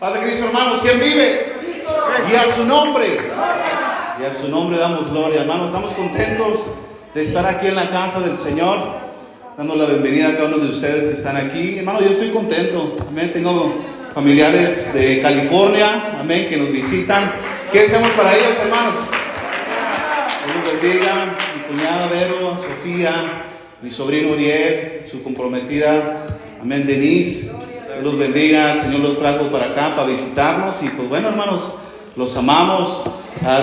Paz de Cristo, hermanos. ¿Quién vive? Cristo. Y a su nombre. Gloria. Y a su nombre damos gloria. Hermanos, estamos contentos de estar aquí en la casa del Señor, dando la bienvenida a cada uno de ustedes que están aquí. Hermanos, yo estoy contento. Amén. Tengo familiares de California, amén, que nos visitan. ¿Qué deseamos para ellos, hermanos? Dios los bendiga. Mi cuñada Vero, Sofía, mi sobrino Uriel, su comprometida, amén, Denise. Dios los bendiga. El Señor los trajo para acá para visitarnos. Y pues bueno, hermanos, los amamos.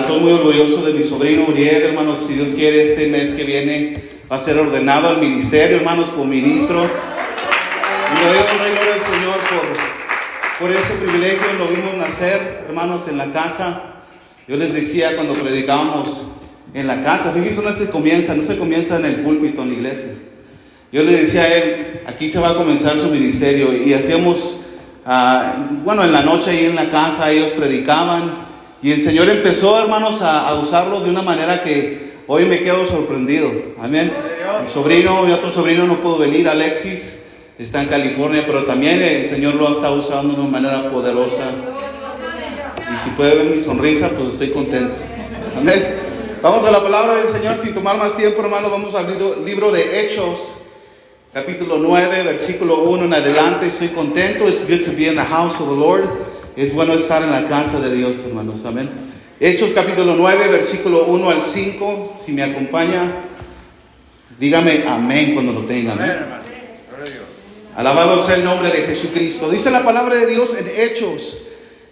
Estoy muy orgulloso de mi sobrino Uriel, hermanos. Si Dios quiere, este mes que viene va a ser ordenado al ministerio, hermanos, como ministro. Y le doy honra y gloria al Señor por ese privilegio. Lo vimos nacer, hermanos, en la casa. Yo les decía cuando predicábamos en la casa, fíjense dónde se comienza. No se comienza en el púlpito, en la iglesia. Yo le decía a él, aquí se va a comenzar su ministerio. Y hacíamos, en la noche ahí en la casa, ellos predicaban. Y el Señor empezó, hermanos, a usarlo de una manera que hoy me quedo sorprendido. Amén. Mi otro sobrino no pudo venir, Alexis, está en California, pero también el Señor lo está usando de una manera poderosa. Y si puede ver mi sonrisa, pues estoy contento. Amén. Vamos a la palabra del Señor sin tomar más tiempo, hermanos. Vamos al libro de Hechos, capítulo 9, versículo 1 en adelante. Estoy contento. It's good to be in the house of the Lord. Es bueno estar en la casa de Dios, hermanos. Amén. Hechos capítulo 9, versículo 1 al 5. Si me acompaña, dígame amén cuando lo tengan. Amén. Alabado sea el nombre de Jesucristo. Dice la palabra de Dios en Hechos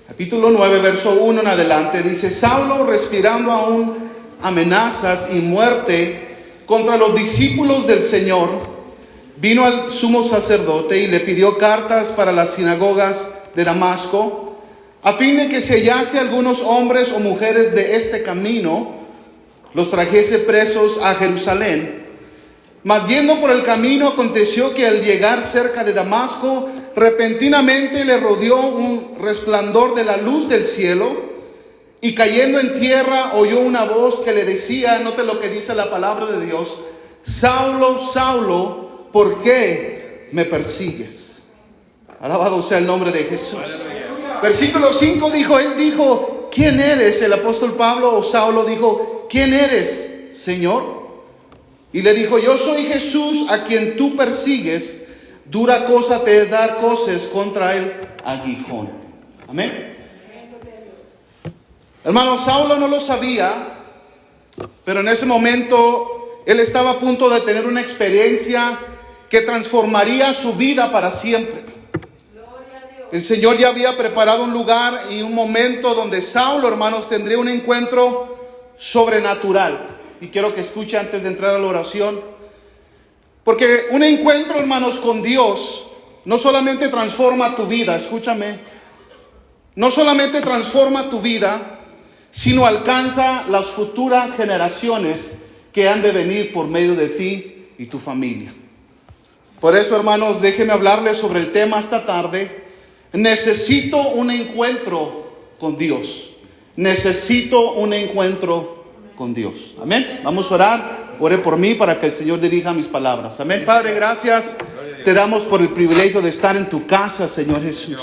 capítulo 9, verso 1 en adelante. Dice: Saulo, respirando aún amenazas y muerte contra los discípulos del Señor, vino al sumo sacerdote y le pidió cartas para las sinagogas de Damasco, a fin de que se hallase algunos hombres o mujeres de este camino, los trajese presos a Jerusalén. Mas yendo por el camino, aconteció que al llegar cerca de Damasco, repentinamente le rodeó un resplandor de la luz del cielo, y cayendo en tierra oyó una voz que le decía, note lo que dice la palabra de Dios: Saulo, Saulo, ¿por qué me persigues? Alabado sea el nombre de Jesús. Versículo 5 él dijo, ¿quién eres? El apóstol Pablo o Saulo dijo, ¿quién eres, Señor? Y le dijo, yo soy Jesús a quien tú persigues. Dura cosa te es dar coces contra el aguijón. Amén. Hermano, Saulo no lo sabía, pero en ese momento él estaba a punto de tener una experiencia que transformaría su vida para siempre. El Señor ya había preparado un lugar y un momento donde Saulo, hermanos, tendría un encuentro sobrenatural. Y quiero que escuche antes de entrar a la oración, porque un encuentro, hermanos, con Dios no solamente transforma tu vida, escúchame, no solamente transforma tu vida, sino alcanza las futuras generaciones que han de venir por medio de ti y tu familia. Por eso, hermanos, déjenme hablarles sobre el tema esta tarde. Necesito un encuentro con Dios. Necesito un encuentro con Dios. Amén. Vamos a orar. Ore por mí para que el Señor dirija mis palabras. Amén. Padre, gracias. Te damos por el privilegio de estar en tu casa, Señor Jesús.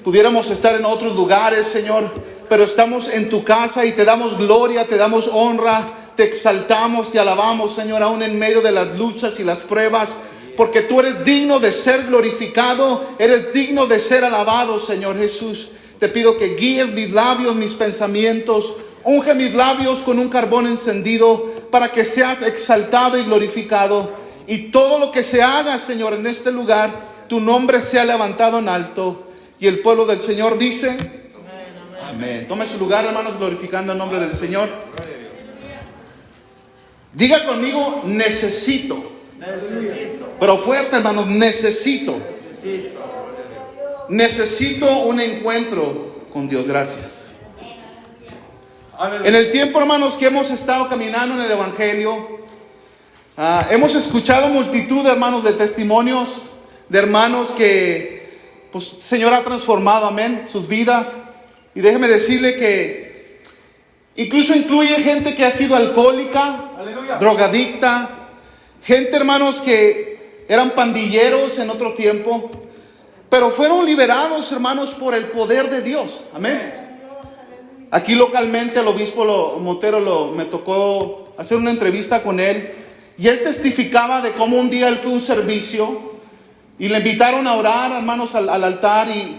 Pudiéramos estar en otros lugares, Señor, pero estamos en tu casa y te damos gloria, te damos honra, te exaltamos, te alabamos, Señor, aún en medio de las luchas y las pruebas. Porque tú eres digno de ser glorificado, eres digno de ser alabado, Señor Jesús. Te pido que guíes mis labios, mis pensamientos. Unge mis labios con un carbón encendido para que seas exaltado y glorificado. Y todo lo que se haga, Señor, en este lugar, tu nombre sea levantado en alto. Y el pueblo del Señor dice: amén. Amén. Tome su lugar, hermanos, glorificando el nombre del Señor. Diga conmigo, necesito. Pero fuerte, hermanos, necesito un encuentro con Dios. Gracias. En el tiempo, hermanos, que hemos estado caminando en el Evangelio, hemos escuchado multitud, hermanos, de testimonios de hermanos que, pues, el Señor ha transformado, amén, sus vidas. Y déjeme decirle que incluso incluye gente que ha sido alcohólica, aleluya, drogadicta, gente, hermanos, que eran pandilleros en otro tiempo, pero fueron liberados, hermanos, por el poder de Dios. Amén. Aquí localmente el obispo Montero me tocó hacer una entrevista con él, y él testificaba de cómo un día él fue a un servicio y le invitaron a orar, hermanos, al altar, y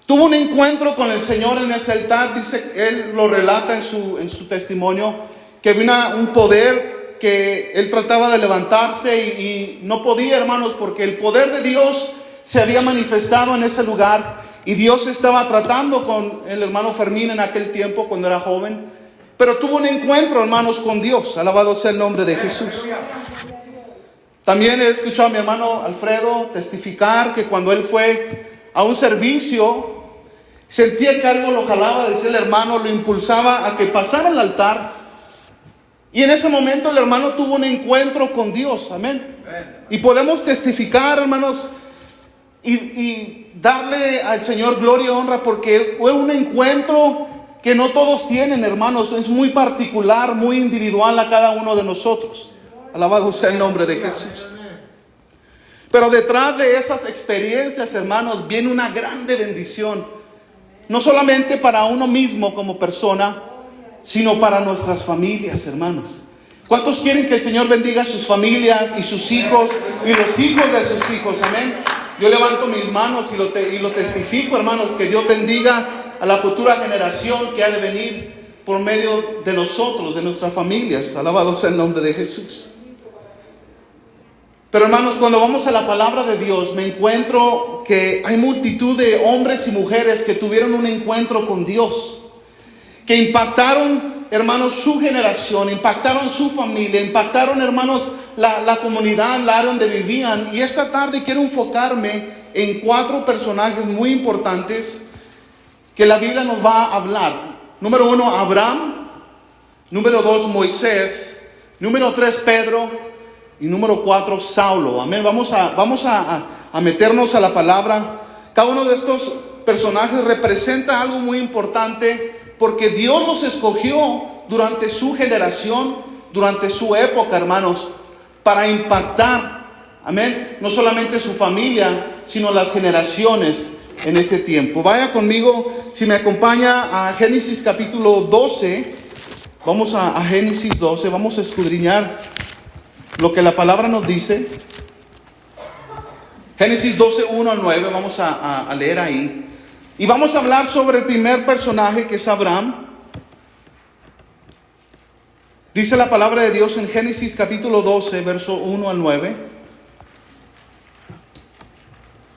tuvo un encuentro con el Señor en ese altar. Dice, él lo relata en su testimonio, que vino un poder que él trataba de levantarse y no podía, hermanos, porque el poder de Dios se había manifestado en ese lugar, y Dios estaba tratando con el hermano Fermín en aquel tiempo cuando era joven, pero tuvo un encuentro, hermanos, con Dios. Alabado sea el nombre de Jesús. También he escuchado a mi hermano Alfredo testificar que cuando él fue a un servicio, sentía que algo lo jalaba, decía el hermano, lo impulsaba a que pasara al altar, y en ese momento el hermano tuvo un encuentro con Dios. Amén. Y podemos testificar, hermanos, y darle al Señor gloria y honra, porque fue un encuentro que no todos tienen, hermanos. Es muy particular, muy individual a cada uno de nosotros. Alabado sea el nombre de Jesús. Pero detrás de esas experiencias, hermanos, viene una grande bendición, no solamente para uno mismo como persona, sino para nuestras familias, hermanos. ¿Cuántos quieren que el Señor bendiga a sus familias y sus hijos y los hijos de sus hijos? Amén. Yo levanto mis manos y lo testifico, hermanos, que Dios bendiga a la futura generación que ha de venir por medio de nosotros, de nuestras familias. Alabado sea el nombre de Jesús. Pero, hermanos, cuando vamos a la palabra de Dios, me encuentro que hay multitud de hombres y mujeres que tuvieron un encuentro con Dios, que impactaron, hermanos, su generación, impactaron su familia, impactaron, hermanos, la comunidad, la área donde vivían. Y esta tarde quiero enfocarme en 4 personajes muy importantes que la Biblia nos va a hablar. Número 1, Abraham. Número 2, Moisés. Número 3, Pedro. Y número 4, Saulo. Amén. Vamos a meternos a la palabra. Cada uno de estos personajes representa algo muy importante, porque Dios los escogió durante su generación, durante su época, hermanos, para impactar, amén, no solamente su familia, sino las generaciones en ese tiempo. Vaya conmigo, si me acompaña, a Génesis capítulo 12. Vamos a Génesis 12, vamos a escudriñar lo que la palabra nos dice. Génesis 12, 1 al 9, vamos a leer ahí. Y vamos a hablar sobre el primer personaje, que es Abraham. Dice la palabra de Dios en Génesis capítulo 12, verso 1 al 9.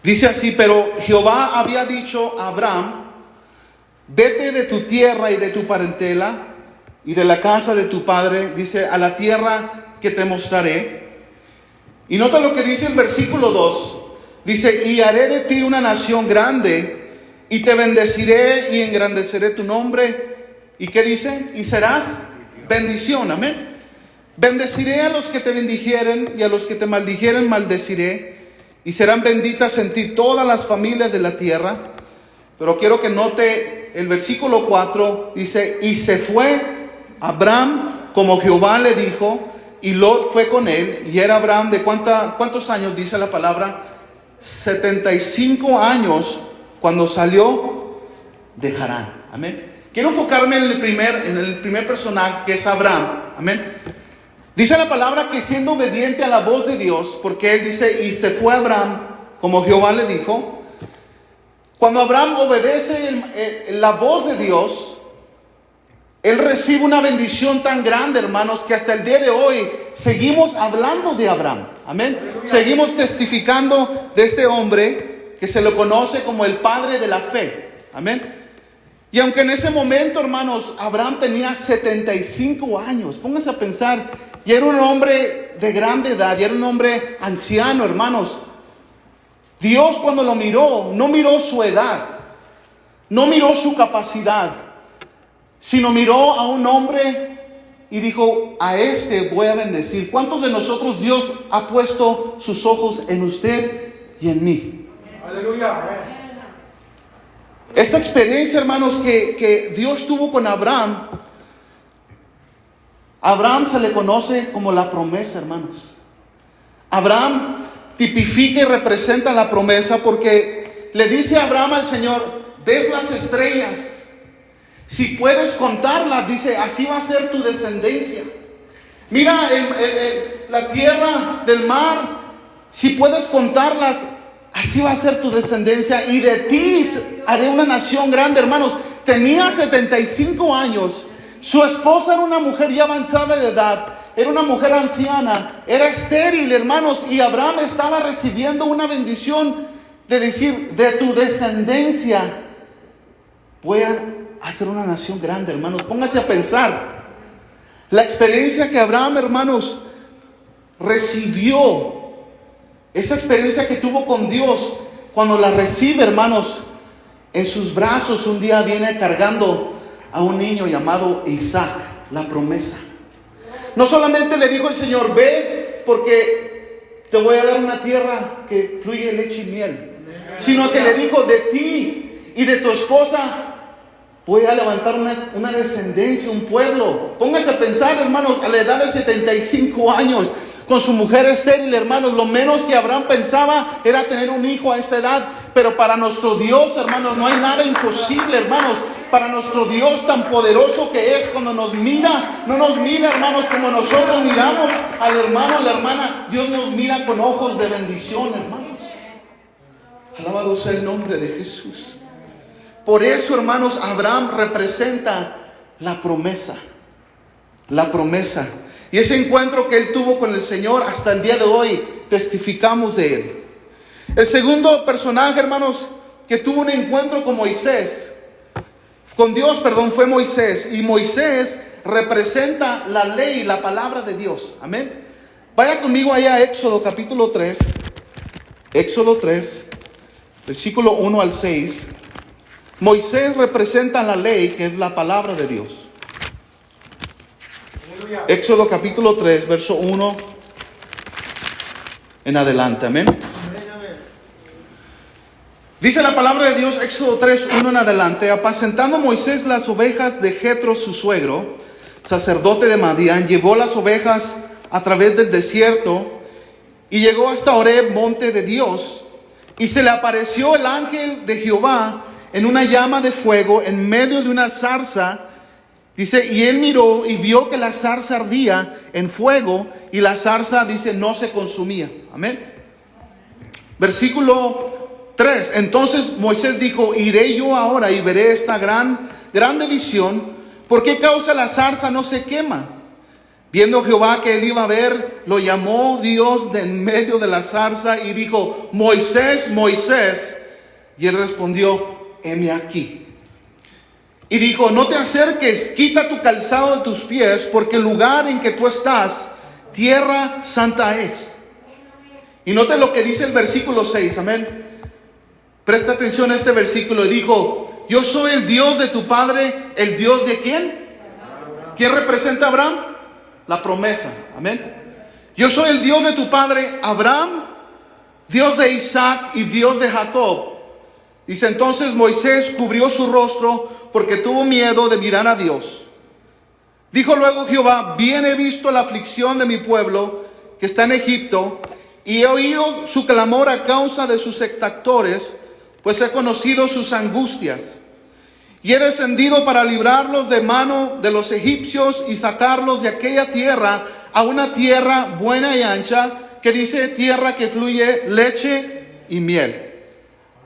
Dice así: pero Jehová había dicho a Abraham: vete de tu tierra y de tu parentela y de la casa de tu padre, dice, a la tierra que te mostraré. Y nota lo que dice el versículo 2. Dice: y haré de ti una nación grande, y te bendeciré y engrandeceré tu nombre. ¿Y qué dice? Y serás bendición. Amén. Bendeciré a los que te bendijeren, y a los que te maldijeren maldeciré, y serán benditas en ti todas las familias de la tierra. Pero quiero que note el versículo 4. Dice: y se fue Abraham como Jehová le dijo, y Lot fue con él. Y era Abraham de ¿cuántos años dice la palabra? 75 años cuando salió de Harán. Amén. Quiero enfocarme en el primer personaje, que es Abraham. Amén. Dice la palabra que siendo obediente a la voz de Dios, porque él dice: y se fue Abraham como Jehová le dijo. Cuando Abraham obedece la voz de Dios, él recibe una bendición tan grande, hermanos, que hasta el día de hoy seguimos hablando de Abraham. Amén. Seguimos testificando de este hombre que se lo conoce como el padre de la fe. Amén. Y aunque en ese momento, hermanos, Abraham tenía 75 años, pónganse a pensar, y era un hombre de grande edad, y era un hombre anciano, hermanos. Dios, cuando lo miró, no miró su edad, no miró su capacidad, sino miró a un hombre y dijo: a este voy a bendecir. ¿Cuántos de nosotros Dios ha puesto sus ojos en usted y en mí? Aleluya. Esa experiencia, hermanos, que Dios tuvo con Abraham, Abraham se le conoce como la promesa, hermanos. Abraham tipifica y representa la promesa, porque le dice Abraham al Señor, ¿ves las estrellas? Si puedes contarlas, dice, así va a ser tu descendencia. Mira la tierra del mar, si puedes contarlas, así va a ser tu descendencia. Y de ti haré una nación grande, hermanos. Tenía 75 años. Su esposa era una mujer ya avanzada de edad. Era una mujer anciana. Era estéril, hermanos. Y Abraham estaba recibiendo una bendición de decir, de tu descendencia voy a hacer una nación grande, hermanos. Pónganse a pensar. La experiencia que Abraham, hermanos, recibió. Esa experiencia que tuvo con Dios. Cuando la recibe, hermanos, en sus brazos un día viene cargando a un niño llamado Isaac, la promesa. No solamente le dijo el Señor, ve porque te voy a dar una tierra que fluye leche y miel, sino que le dijo, de ti y de tu esposa voy a levantar una descendencia, un pueblo. Póngase a pensar, hermanos, a la edad de 75 años, con su mujer estéril, hermanos, lo menos que Abraham pensaba era tener un hijo a esa edad. Pero para nuestro Dios, hermanos, no hay nada imposible, hermanos. Para nuestro Dios tan poderoso que es, cuando nos mira, no nos mira, hermanos, como nosotros miramos al hermano, a la hermana. Dios nos mira con ojos de bendición, hermanos. Alabado sea el nombre de Jesús. Por eso, hermanos, Abraham representa la promesa. La promesa. Y ese encuentro que él tuvo con el Señor, hasta el día de hoy testificamos de él. El segundo personaje, hermanos, que tuvo un encuentro con Dios, fue Moisés. Y Moisés representa la ley, la palabra de Dios. Amén. Vaya conmigo allá a Éxodo capítulo 3. Éxodo 3, versículo 1 al 6. Moisés representa la ley, que es la palabra de Dios. Éxodo capítulo 3, verso 1 en adelante. Amén. Dice la palabra de Dios, Éxodo 3, 1 en adelante. Apacentando Moisés las ovejas de Jetro, su suegro, sacerdote de Madián, llevó las ovejas a través del desierto y llegó hasta Horeb, monte de Dios. Y se le apareció el ángel de Jehová en una llama de fuego en medio de una zarza. Dice, y él miró y vio que la zarza ardía en fuego y la zarza, dice, no se consumía. Amén. Versículo 3. Entonces Moisés dijo, iré yo ahora y veré esta grande visión. ¿Por qué causa la zarza no se quema? Viendo Jehová que él iba a ver, lo llamó Dios de en medio de la zarza y dijo, Moisés, Moisés. Y él respondió, heme aquí. Y dijo, no te acerques, quita tu calzado de tus pies, porque el lugar en que tú estás, tierra santa es. Y note lo que dice el versículo 6, amén. Presta atención a este versículo. Y dijo, yo soy el Dios de tu padre, ¿el Dios de quién? ¿Quién representa a Abraham? La promesa, amén. Yo soy el Dios de tu padre Abraham, Dios de Isaac y Dios de Jacob. Dice, entonces Moisés cubrió su rostro porque tuvo miedo de mirar a Dios. Dijo luego Jehová, bien he visto la aflicción de mi pueblo que está en Egipto, y he oído su clamor a causa de sus exactores, pues he conocido sus angustias. Y he descendido para librarlos de mano de los egipcios y sacarlos de aquella tierra a una tierra buena y ancha, que dice tierra que fluye leche y miel.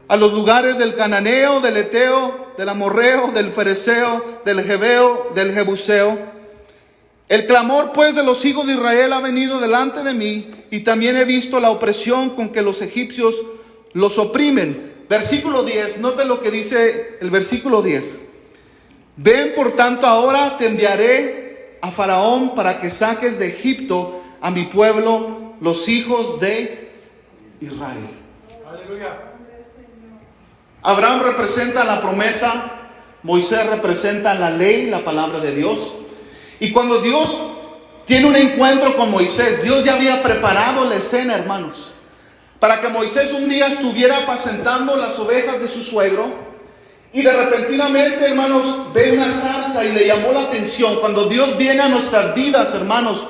A los lugares del cananeo, del eteo, del amorreo, del fereceo, del jebeo, del jebuseo. El clamor pues de los hijos de Israel ha venido delante de mí, y también he visto la opresión con que los egipcios los oprimen. Versículo 10, note lo que dice el versículo 10. Ven por tanto ahora, te enviaré a Faraón para que saques de Egipto a mi pueblo, los hijos de Israel. Aleluya. Abraham representa la promesa, Moisés representa la ley, la palabra de Dios. Y cuando Dios tiene un encuentro con Moisés, Dios ya había preparado la escena, hermanos, para que Moisés un día estuviera apacentando las ovejas de su suegro, y de repentinamente, hermanos, ve una zarza y le llamó la atención. Cuando Dios viene a nuestras vidas, hermanos,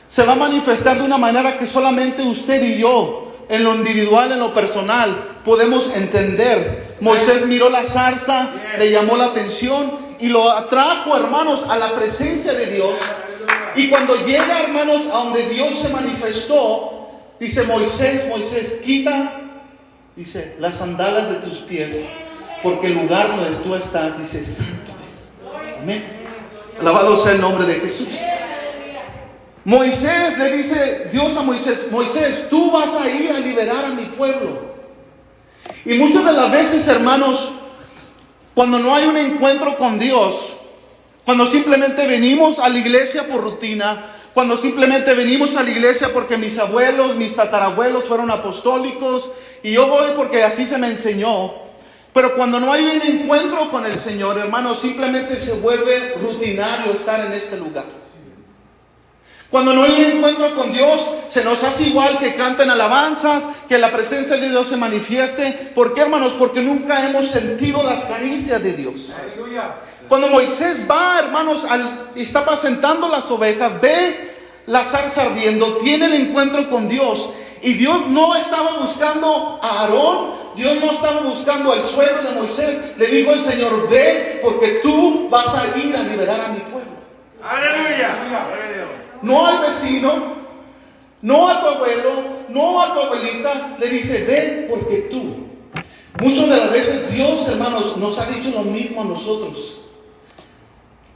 se va a manifestar de una manera que solamente usted y yo en lo individual, en lo personal, podemos entender. Moisés miró la zarza, le llamó la atención y lo atrajo, hermanos, a la presencia de Dios. Y cuando llega, hermanos, a donde Dios se manifestó, dice: Moisés, Moisés, quita, dice, las sandalas de tus pies, porque el lugar donde tú estás, dice, santo es. Amén. Alabado sea el nombre de Jesús. Moisés, le dice Dios a Moisés: Moisés, tú vas a ir a liberar a mi pueblo. Y muchas de las veces, hermanos, cuando no hay un encuentro con Dios, cuando simplemente venimos a la iglesia por rutina, cuando simplemente venimos a la iglesia porque mis abuelos, mis tatarabuelos fueron apostólicos y yo voy porque así se me enseñó, pero cuando no hay un encuentro con el Señor, hermanos, simplemente se vuelve rutinario estar en este lugar. Cuando no hay un encuentro con Dios, se nos hace igual que canten alabanzas, que la presencia de Dios se manifieste. ¿Por qué, hermanos? Porque nunca hemos sentido las caricias de Dios. Aleluya. Cuando Moisés va, hermanos, y está apacentando las ovejas, ve la zarza ardiendo, tiene el encuentro con Dios. Y Dios no estaba buscando a Aarón, Dios no estaba buscando al suegro de Moisés. Le dijo el Señor: ve, porque tú vas a ir a liberar a mi pueblo. Aleluya. No al vecino, no a tu abuelo, no a tu abuelita. Le dice: ve, porque tú. Muchas de las veces Dios, hermanos, nos ha dicho lo mismo a nosotros.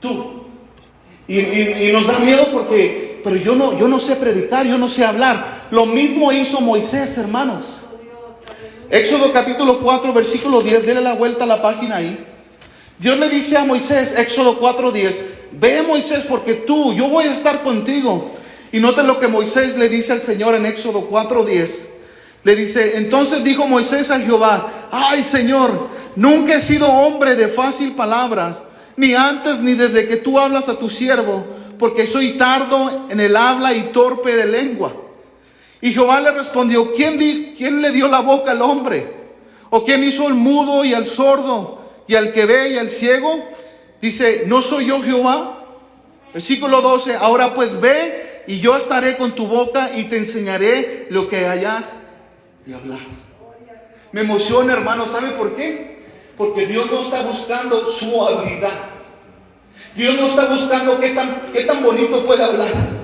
Tú. Y nos da miedo porque, pero yo no sé predicar, yo no sé hablar. Lo mismo hizo Moisés, hermanos. Éxodo capítulo 4, versículo 10. Dele la vuelta a la página ahí. Dios le dice a Moisés, Éxodo 4:10: ve, Moisés, porque yo voy a estar contigo. Y noten lo que Moisés le dice al Señor en Éxodo 4:10. Le dice: entonces dijo Moisés a Jehová: ay, Señor, nunca he sido hombre de fácil palabras, ni antes ni desde que tú hablas a tu siervo, porque soy tardo en el habla y torpe de lengua. Y Jehová le respondió: ¿quién le dio la boca al hombre? ¿O quién hizo el mudo y al sordo y al que ve y al ciego? Dice: ¿no soy yo Jehová? Versículo 12: ahora pues ve, y yo estaré con tu boca y te enseñaré lo que hayas de hablar. Me emociona, hermano. ¿Sabe por qué? Porque Dios no está buscando su habilidad. Dios no está buscando qué tan bonito puede hablar.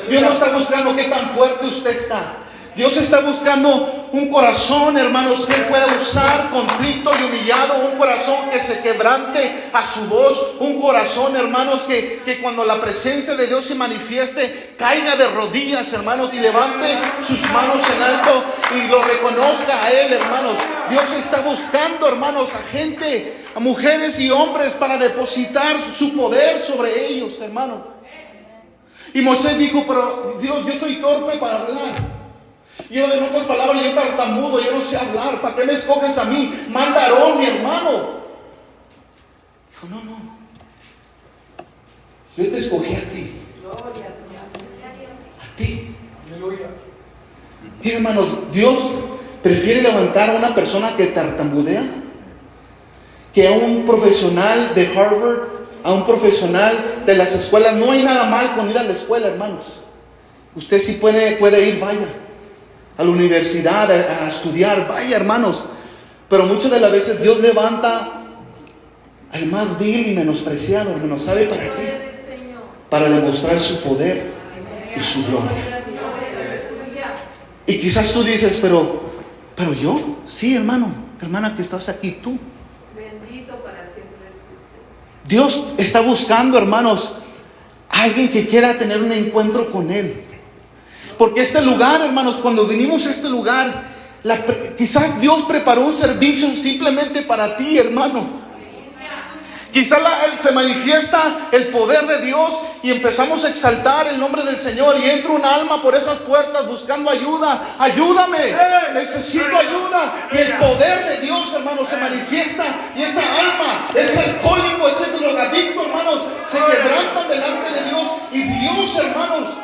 Dios no está buscando qué tan fuerte usted está. Dios está buscando un corazón, hermanos, que Él pueda usar contrito y humillado. Un corazón que se quebrante a su voz. Un corazón, hermanos, que cuando la presencia de Dios se manifieste, caiga de rodillas, hermanos, y levante sus manos en alto y lo reconozca a Él, hermanos. Dios está buscando, hermanos, a gente, a mujeres y hombres, para depositar su poder sobre ellos, hermano. Y Moisés dijo: pero Dios, yo soy torpe para hablar. Yo, en otras palabras, yo tartamudo, yo no sé hablar. ¿Para qué me escoges a mí? Manda a Aarón, mi hermano. Dijo: no. Yo te escogí a ti. A ti. Y, hermanos, Dios prefiere levantar a una persona que tartamudea que a un profesional de Harvard, a un profesional de las escuelas. No hay nada mal con ir a la escuela, hermanos. Usted sí puede ir, vaya a la universidad a estudiar, vaya, hermanos. Pero muchas de las veces Dios levanta al más vil y menospreciado, hermanos. ¿Sabe para qué? Para demostrar su poder y su gloria. Y quizás tú dices: pero yo, sí, hermano, hermana que estás aquí, tú. Bendito para siempre es tu Señor. Dios está buscando, hermanos, alguien que quiera tener un encuentro con Él. Porque este lugar, hermanos, cuando vinimos a este lugar, quizás Dios preparó un servicio simplemente para ti, hermanos. Quizás se manifiesta el poder de Dios y empezamos a exaltar el nombre del Señor, y entra un alma por esas puertas buscando ayuda. Ayúdame, necesito ayuda. Y el poder de Dios, hermanos, se manifiesta, y esa alma, ese alcohólico, ese drogadicto, hermanos, se quebranta delante de Dios. Y Dios, hermanos,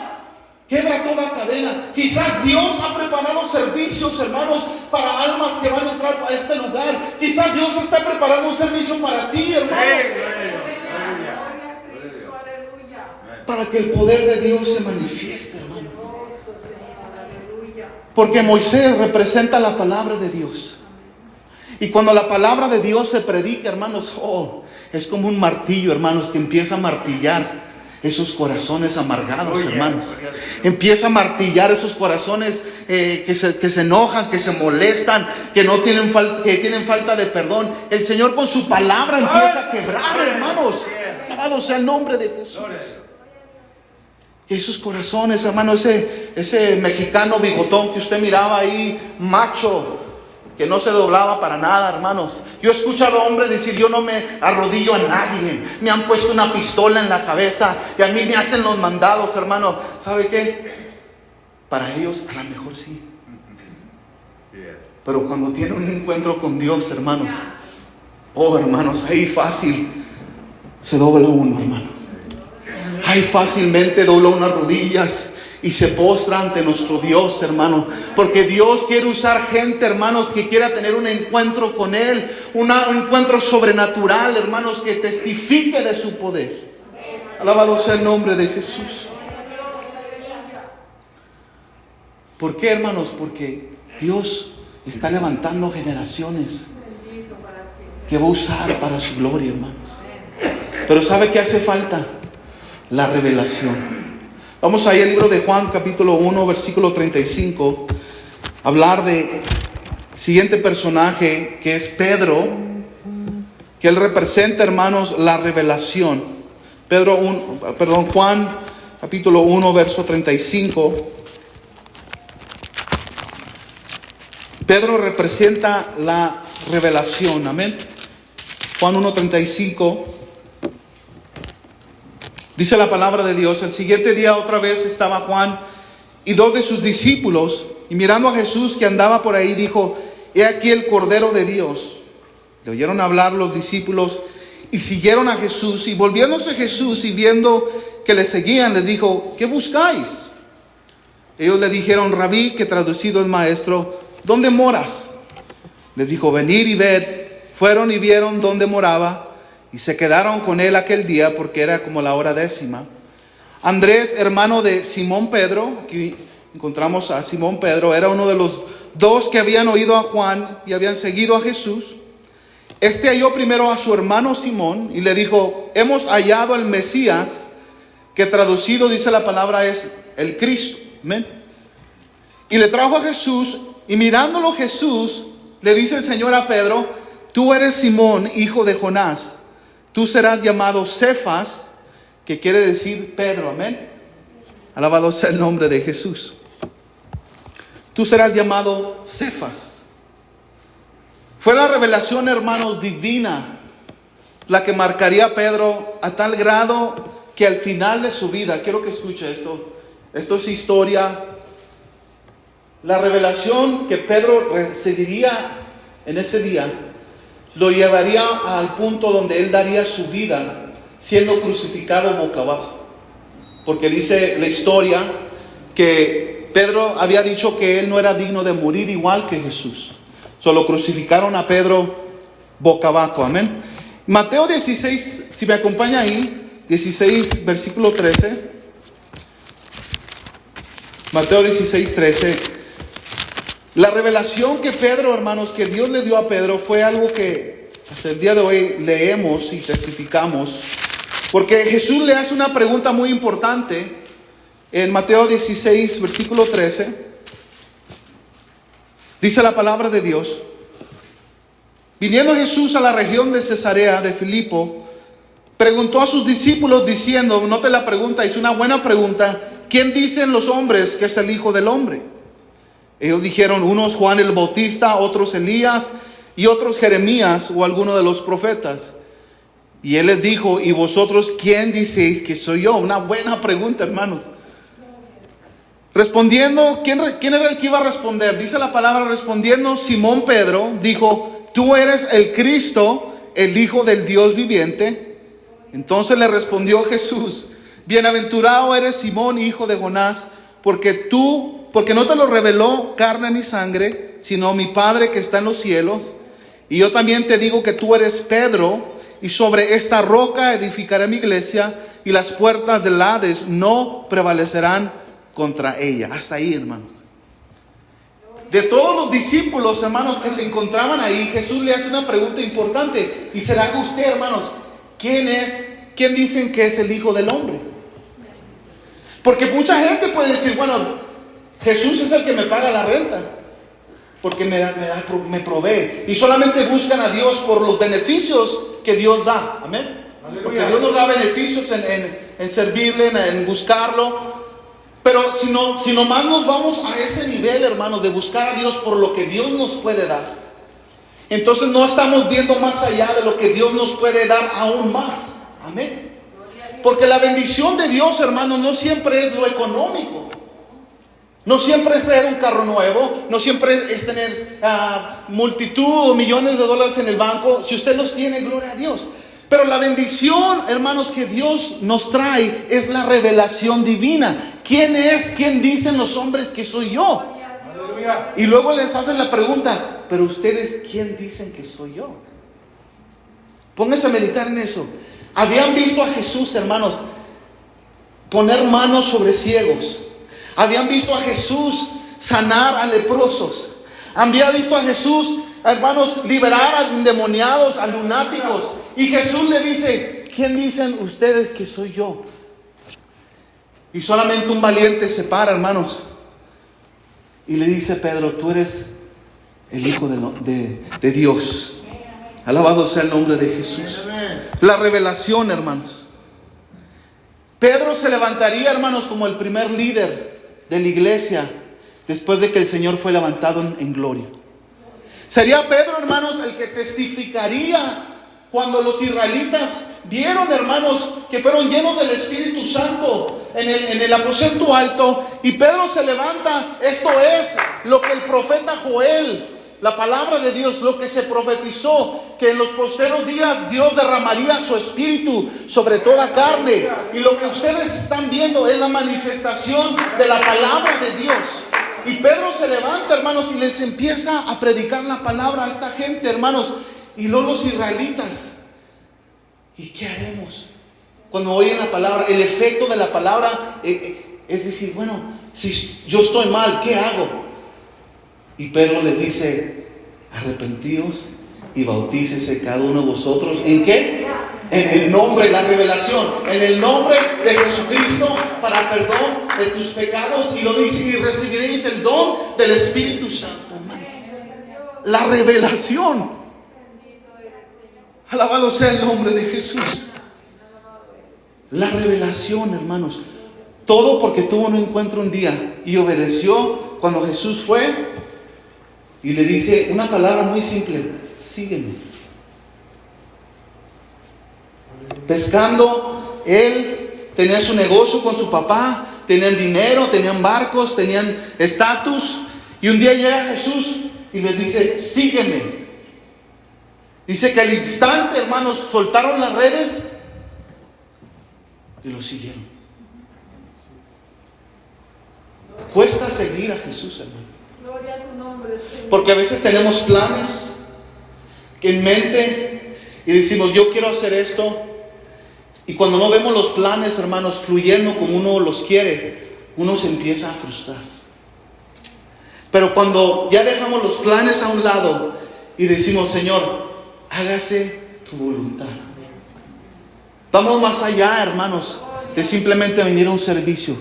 quebra toda cadena. Quizás Dios ha preparado servicios, hermanos, para almas que van a entrar a este lugar. Quizás Dios está preparando un servicio para ti, hermano. Para que el poder de Dios se manifieste, hermano. Porque Moisés representa la palabra de Dios. Y cuando la palabra de Dios se predica, hermanos, es como un martillo, hermanos, que empieza a martillar esos corazones amargados, hermanos. Empieza a martillar esos corazones que se enojan, que se molestan, que tienen falta de perdón. El Señor con su palabra empieza a quebrar, hermanos. Alabado sea el nombre de Jesús. Esos corazones, hermanos, ese mexicano bigotón que usted miraba ahí, macho, que no se doblaba para nada, hermanos. Yo he escuchado hombres decir: yo no me arrodillo a nadie, me han puesto una pistola en la cabeza y a mí me hacen los mandados, hermanos. ¿Sabe qué? Para ellos a lo mejor sí, pero cuando tienen un encuentro con Dios, hermano, hermanos, ahí fácil se dobla uno, hermano. Ahí fácilmente dobla unas rodillas y se postra ante nuestro Dios, hermano. Porque Dios quiere usar gente, hermanos, que quiera tener un encuentro con Él. Un encuentro sobrenatural, hermanos, que testifique de su poder. Alabado sea el nombre de Jesús. ¿Por qué, hermanos? Porque Dios está levantando generaciones que va a usar para su gloria, hermanos. Pero ¿sabe qué hace falta? La revelación. Vamos ahí al libro de Juan, capítulo 1, versículo 35. Hablar de siguiente personaje, que es Pedro, que él representa, hermanos, la revelación. Juan, capítulo 1, verso 35. Pedro representa la revelación, amén. Juan 1:35. Dice la palabra de Dios: el siguiente día otra vez estaba Juan y 2 de sus discípulos, y mirando a Jesús que andaba por ahí, dijo: he aquí el Cordero de Dios. Le oyeron hablar los discípulos y siguieron a Jesús. Y volviéndose Jesús y viendo que le seguían, les dijo: ¿qué buscáis? Ellos le dijeron: Rabí, que traducido es maestro, ¿dónde moras? Les dijo: venid y ved. Fueron y vieron dónde moraba, y se quedaron con él aquel día, porque era como la hora 10:00. Andrés, hermano de Simón Pedro, aquí encontramos a Simón Pedro, era uno de los 2 que habían oído a Juan y habían seguido a Jesús. Este halló primero a su hermano Simón y le dijo: hemos hallado al Mesías, que traducido, dice la palabra, es el Cristo. Amén. Y le trajo a Jesús, y mirándolo Jesús, le dice el Señor a Pedro: tú eres Simón, hijo de Jonás. Tú serás llamado Cefas, que quiere decir Pedro. Amén. Alabado sea el nombre de Jesús. Tú serás llamado Cefas. Fue la revelación, hermanos, divina, la que marcaría a Pedro a tal grado que al final de su vida, quiero que escuche esto es historia. La revelación que Pedro recibiría en ese día lo llevaría al punto donde él daría su vida siendo crucificado boca abajo. Porque dice la historia que Pedro había dicho que él no era digno de morir igual que Jesús. Solo crucificaron a Pedro boca abajo. Amén. Mateo 16, si me acompaña ahí, 16, versículo 13. Mateo 16, 13. La revelación que Pedro, hermanos, que Dios le dio a Pedro fue algo que hasta el día de hoy leemos y testificamos. Porque Jesús le hace una pregunta muy importante en Mateo 16, versículo 13. Dice la palabra de Dios: viniendo Jesús a la región de Cesarea de Filipo, preguntó a sus discípulos diciendo, note la pregunta, es una buena pregunta: ¿quién dicen los hombres que es el Hijo del Hombre? Ellos dijeron: unos Juan el Bautista, otros Elías y otros Jeremías o alguno de los profetas. Y él les dijo: ¿y vosotros quién decís que soy yo? Una buena pregunta, hermanos. Respondiendo, ¿quién era el que iba a responder? Dice la palabra: respondiendo Simón Pedro, dijo: tú eres el Cristo, el Hijo del Dios viviente. Entonces le respondió Jesús: bienaventurado eres Simón, hijo de Jonás, porque no te lo reveló carne ni sangre, sino mi Padre que está en los cielos. Y yo también te digo que tú eres Pedro, y sobre esta roca edificaré mi iglesia, y las puertas del Hades no prevalecerán contra ella. Hasta ahí, hermanos. de todos los discípulos, hermanos, que se encontraban ahí, Jesús le hace una pregunta importante. Y se la haga usted, hermanos. ¿Quién dicen que es el Hijo del Hombre? Porque mucha gente puede decir, bueno, Jesús es el que me paga la renta, porque me provee. Y solamente buscan a Dios por los beneficios que Dios da. Amén. Porque Dios nos da beneficios en servirle, en buscarlo. Pero si nomás nos vamos a ese nivel, hermanos, de buscar a Dios por lo que Dios nos puede dar, entonces no estamos viendo más allá de lo que Dios nos puede dar aún más. Amén. Porque la bendición de Dios, hermanos, no siempre es lo económico. No siempre es traer un carro nuevo. No siempre es tener multitud o millones de dólares en el banco. Si usted los tiene, gloria a Dios. Pero la bendición, hermanos, que Dios nos trae es la revelación divina. ¿Quién es? ¿Quién dicen los hombres que soy yo? Aleluya. Y luego les hacen la pregunta, pero ustedes, ¿quién dicen que soy yo? Pónganse a meditar en eso. Habían visto a Jesús, hermanos, poner manos sobre ciegos. Habían visto a Jesús sanar a leprosos. Habían visto a Jesús, hermanos, liberar a endemoniados, a lunáticos. Y Jesús le dice, ¿quién dicen ustedes que soy yo? Y solamente un valiente se para, hermanos, y le dice, Pedro, tú eres el Hijo de Dios. Alabado sea el nombre de Jesús. La revelación, hermanos. Pedro se levantaría, hermanos, como el primer líder de la iglesia después de que el Señor fue levantado en gloria. Sería Pedro, hermanos, el que testificaría cuando los israelitas vieron, hermanos, que fueron llenos del Espíritu Santo en el aposento alto. Y Pedro se levanta. Esto es lo que el profeta Joel, la palabra de Dios, lo que se profetizó, que en los postreros días Dios derramaría su espíritu sobre toda carne. Y lo que ustedes están viendo es la manifestación de la palabra de Dios. Y Pedro se levanta, hermanos, y les empieza a predicar la palabra a esta gente, hermanos. Y luego los israelitas, ¿y qué haremos? Cuando oyen la palabra, el efecto de la palabra es decir, bueno, si yo estoy mal, ¿qué hago? Y Pedro les dice, arrepentíos y bautícese cada uno de vosotros. ¿En qué? En el nombre, la revelación, en el nombre de Jesucristo para perdón de tus pecados. Y lo dice, y recibiréis el don del Espíritu Santo, hermano. La revelación. Alabado sea el nombre de Jesús. La revelación, hermanos. Todo porque tuvo un encuentro un día y obedeció cuando Jesús fue y le dice una palabra muy simple: sígueme. Pescando, él tenía su negocio con su papá, tenían dinero, tenían barcos, tenían estatus. Y un día llega Jesús y les dice, sígueme. Dice que al instante, hermanos, soltaron las redes y lo siguieron. Cuesta seguir a Jesús, hermano. Porque a veces tenemos planes en mente y decimos, yo quiero hacer esto. Y cuando no vemos los planes, hermanos, fluyendo como uno los quiere, uno se empieza a frustrar. Pero cuando ya dejamos los planes a un lado y decimos, Señor, hágase tu voluntad. Vamos más allá, hermanos, de simplemente venir a un servicio.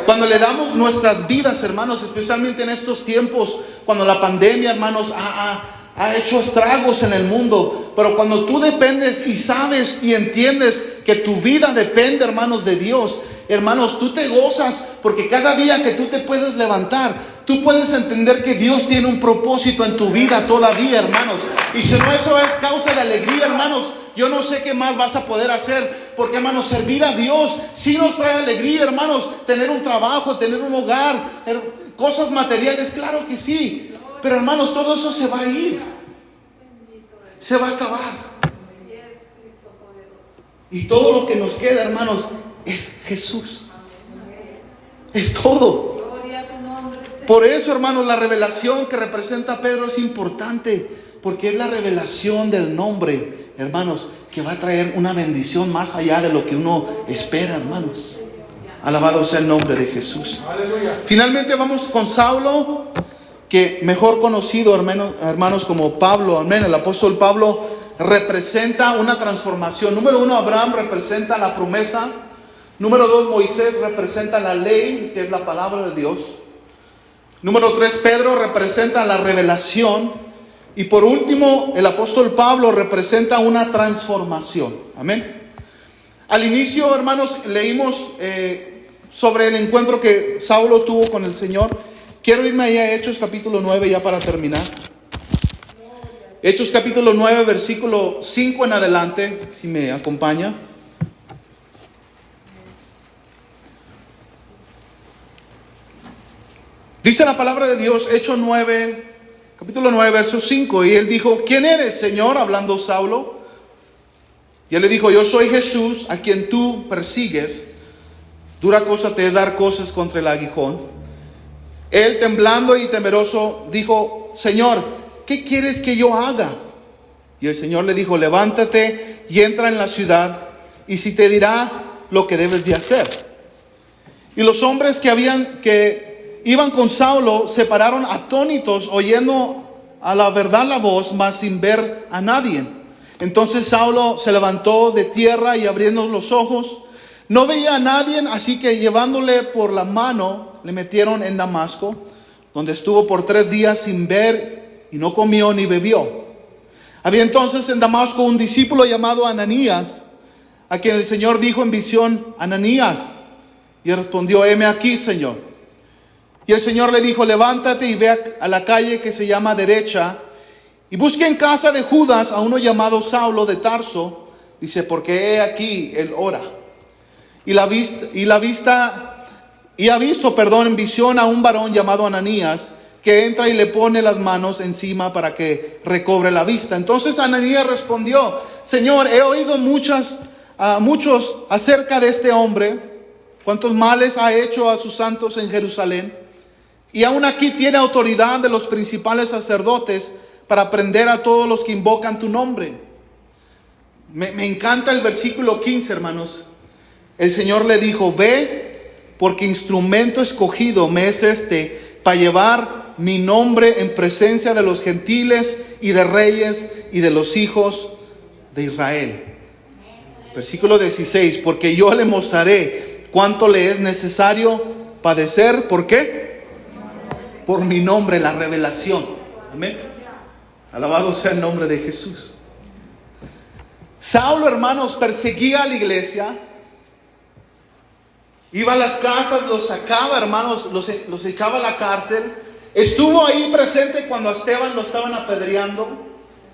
Cuando le damos nuestras vidas, hermanos, especialmente en estos tiempos, cuando la pandemia, hermanos, ha hecho estragos en el mundo. Pero cuando tú dependes y sabes y entiendes que tu vida depende, hermanos, de Dios, hermanos, tú te gozas porque cada día que tú te puedes levantar, tú puedes entender que Dios tiene un propósito en tu vida todavía, hermanos. Y si no, eso es causa de alegría, hermanos. Yo no sé qué más vas a poder hacer, porque, hermanos, servir a Dios sí nos trae alegría, hermanos. Tener un trabajo, tener un hogar, cosas materiales, claro que sí. Pero, hermanos, todo eso se va a ir. Se va a acabar. Y todo lo que nos queda, hermanos, es Jesús. Es todo. Por eso, hermanos, la revelación que representa Pedro es importante, porque es la revelación del nombre, hermanos, que va a traer una bendición más allá de lo que uno espera, hermanos. Alabado sea el nombre de Jesús. Aleluya. Finalmente vamos con Saulo. que mejor conocido, hermanos, como Pablo, amén, el apóstol Pablo representa una transformación. Número 1, Abraham representa la promesa. Número 2, Moisés representa la ley, que es la palabra de Dios. Número 3, Pedro representa la revelación. Y por último, el apóstol Pablo representa una transformación. Amén. Al inicio, hermanos, leímos sobre el encuentro que Saulo tuvo con el Señor. Quiero irme ahí a Hechos capítulo 9 ya para terminar. Hechos capítulo 9, versículo 5 en adelante, si me acompaña. Dice la palabra de Dios, Hechos 9, capítulo 9, verso 5. Y él dijo, ¿quién eres, Señor? Hablando Saulo. Y él le dijo, yo soy Jesús, a quien tú persigues. Dura cosa te es dar cosas contra el aguijón. Él, temblando y temeroso, dijo, Señor, ¿qué quieres que yo haga? Y el Señor le dijo, levántate y entra en la ciudad, y si te dirá lo que debes de hacer. Y los hombres que iban con Saulo se pararon atónitos, oyendo a la verdad la voz, mas sin ver a nadie. Entonces Saulo se levantó de tierra y abriendo los ojos, no veía a nadie, así que llevándole por la mano, le metieron en Damasco, donde estuvo por 3 días sin ver y no comió ni bebió. Había entonces en Damasco un discípulo llamado Ananías, a quien el Señor dijo en visión, Ananías. Y él respondió, heme aquí, Señor. Y el Señor le dijo, levántate y ve a la calle que se llama Derecha, y busque en casa de Judas a uno llamado Saulo de Tarso. Dice, porque he aquí, él ora. Y ha visto en visión a un varón llamado Ananías, que entra y le pone las manos encima para que recobre la vista. Entonces Ananías respondió, Señor, he oído muchos acerca de este hombre, cuántos males ha hecho a sus santos en Jerusalén, y aún aquí tiene autoridad de los principales sacerdotes para prender a todos los que invocan tu nombre. Me encanta el versículo 15, hermanos. El Señor le dijo, ve, porque instrumento escogido me es para llevar mi nombre en presencia de los gentiles y de reyes y de los hijos de Israel. Versículo 16, porque yo le mostraré cuánto le es necesario padecer. ¿Por qué? Por mi nombre, la revelación. Amén. Alabado sea el nombre de Jesús. Saulo, hermanos, perseguía a la iglesia. Iba a las casas, los sacaba, hermanos, los echaba a la cárcel. Estuvo ahí presente cuando a Esteban lo estaban apedreando.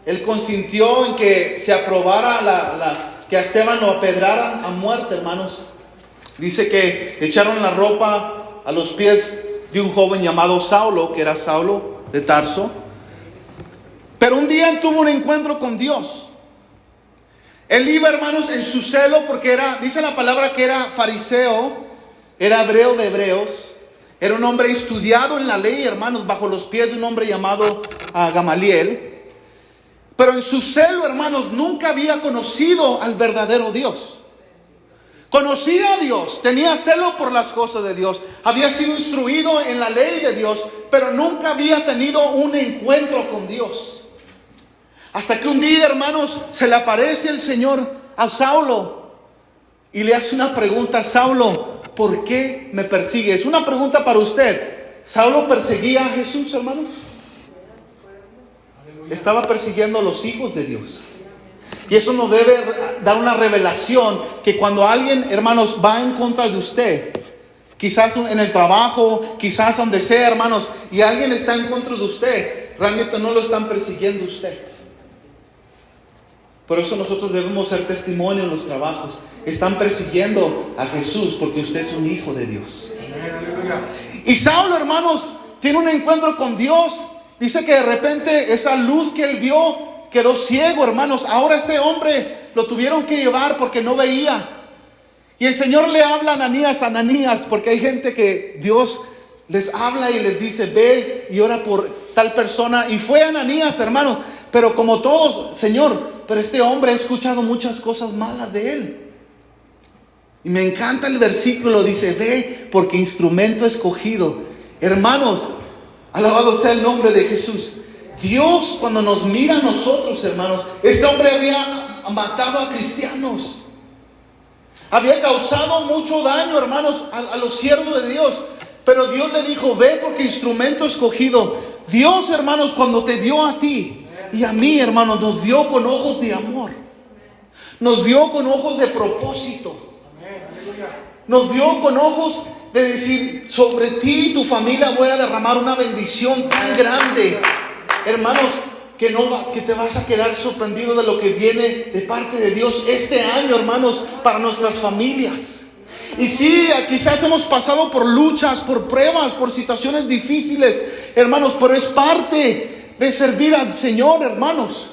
Él consintió en que se aprobara que a Esteban lo apedraran a muerte, hermanos. Dice que echaron la ropa a los pies de un joven llamado Saulo, que era Saulo de Tarso. Pero un día tuvo un encuentro con Dios. Él iba, hermanos, en su celo, porque dice la palabra que era fariseo, era hebreo de hebreos, era un hombre estudiado en la ley, hermanos, bajo los pies de un hombre llamado Gamaliel. Pero en su celo, hermanos, nunca había conocido al verdadero Dios. Conocía a Dios, tenía celo por las cosas de Dios, había sido instruido en la ley de Dios, pero nunca había tenido un encuentro con Dios. Hasta que un día, hermanos, se le aparece el Señor a Saulo y le hace una pregunta. Saulo, ¿por qué me persigues? Una pregunta para usted. ¿Saulo perseguía a Jesús, hermanos? Estaba persiguiendo a los hijos de Dios. Y eso nos debe dar una revelación, que cuando alguien, hermanos, va en contra de usted, quizás en el trabajo, quizás donde sea, hermanos, y alguien está en contra de usted, realmente no lo están persiguiendo usted. Por eso nosotros debemos ser testimonio en los trabajos. Están persiguiendo a Jesús porque usted es un hijo de Dios. Y Saulo, hermanos, tiene un encuentro con Dios. Dice que de repente esa luz que él vio quedó ciego, hermanos. Ahora este hombre lo tuvieron que llevar porque no veía. Y el Señor le habla a Ananías, porque hay gente que Dios les habla y les dice, ve y ora por tal persona. Y fue Ananías, hermanos. Pero como todos, Señor, pero este hombre ha escuchado muchas cosas malas de él. Y me encanta el versículo, dice, ve, porque instrumento escogido. Hermanos, Alabado sea el nombre de Jesús. Dios, cuando nos mira a nosotros, hermanos, este hombre había matado a cristianos. Había causado mucho daño, hermanos, a los siervos de Dios. Pero Dios le dijo, ve porque instrumento escogido. Dios, hermanos, cuando te vio a ti y a mí, hermanos, nos vio con ojos de amor. Nos vio con ojos de propósito. Nos vio con ojos de decir, sobre ti y tu familia voy a derramar una bendición tan grande, hermanos, que te vas a quedar sorprendido de lo que viene de parte de Dios este año, hermanos, para nuestras familias. Y sí, quizás hemos pasado por luchas, por pruebas, por situaciones difíciles, hermanos, pero es parte de servir al Señor, hermanos.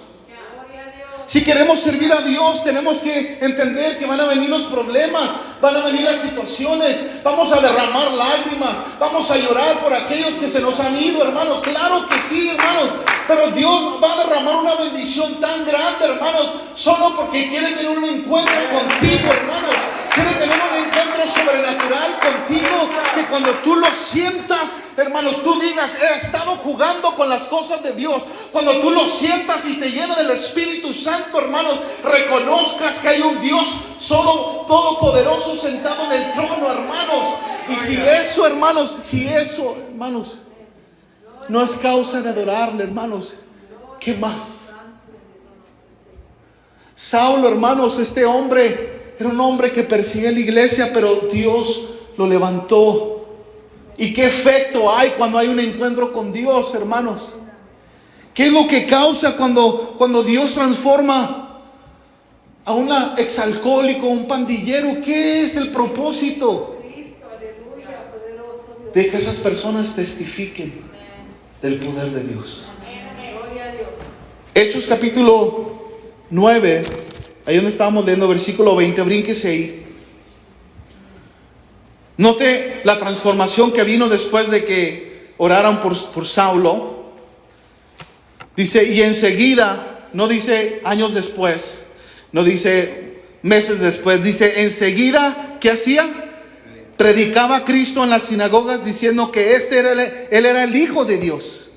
Si queremos servir a Dios, tenemos que entender que van a venir los problemas, van a venir las situaciones, vamos a derramar lágrimas, vamos a llorar por aquellos que se nos han ido, hermanos. Claro que sí, hermanos, pero Dios va a derramar una bendición tan grande, hermanos, solo porque quiere tener un encuentro contigo, hermanos. Quiere tener un encuentro sobrenatural contigo, que cuando tú lo sientas, hermanos, tú digas, he estado jugando con las cosas de Dios. Cuando tú lo sientas y te llena del Espíritu Santo, hermanos, reconozcas que hay un Dios todopoderoso sentado en el trono, hermanos. Y si eso, hermanos, no es causa de adorarle, hermanos, ¿qué más? Saulo, hermanos, este hombre era un hombre que perseguía la iglesia, pero Dios lo levantó. ¿Y qué efecto hay cuando hay un encuentro con Dios, hermanos? ¿Qué es lo que causa cuando Dios transforma a un exalcohólico, un pandillero? ¿Qué es el propósito? De que esas personas testifiquen del poder de Dios. Hechos capítulo 9, ahí donde estábamos leyendo, versículo 20, brínquese ahí. Note la transformación que vino después de que oraron por Saulo. Dice, y enseguida, no dice años después, no dice meses después, dice enseguida, ¿qué hacía? Predicaba a Cristo en las sinagogas diciendo que Él era el Hijo de Dios.